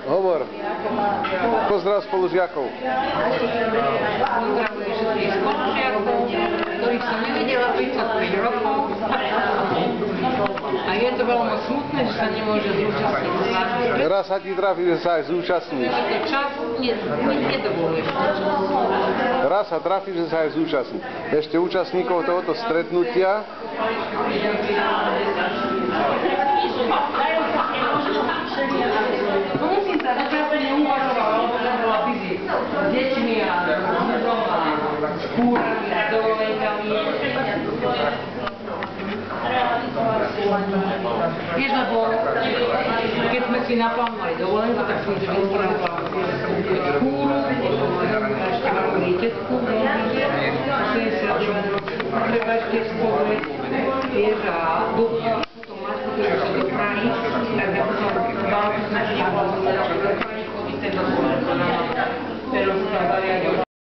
Hovor. Pozdrav spolužiakov. Pozdravujem všetkých spolužiakov, ktorých som nevidela 35 rokov. A je to veľmi smutné, že sa nemôže zúčastniť zvlášť. Raz sa ti trafi, že sa aj zúčastníš. Je to čas, nedovoluje. Raz sa trafi, že sa aj zúčastní. Ešte účastníkov tohoto stretnutia. Musím sa dočasne neuvažovala, lebo to bola busy s deťmi a s mužom a s kúrami a s dovolenkami. Vieš, lebo keď sme si naplánovali dovolenku, tak som si vystravovala kúru, ešte mám tetku, 71 rokov, treba ešte spozrieť, vieš, a potom máš, ktorý sa do Prahy, tak ja som mala snažiť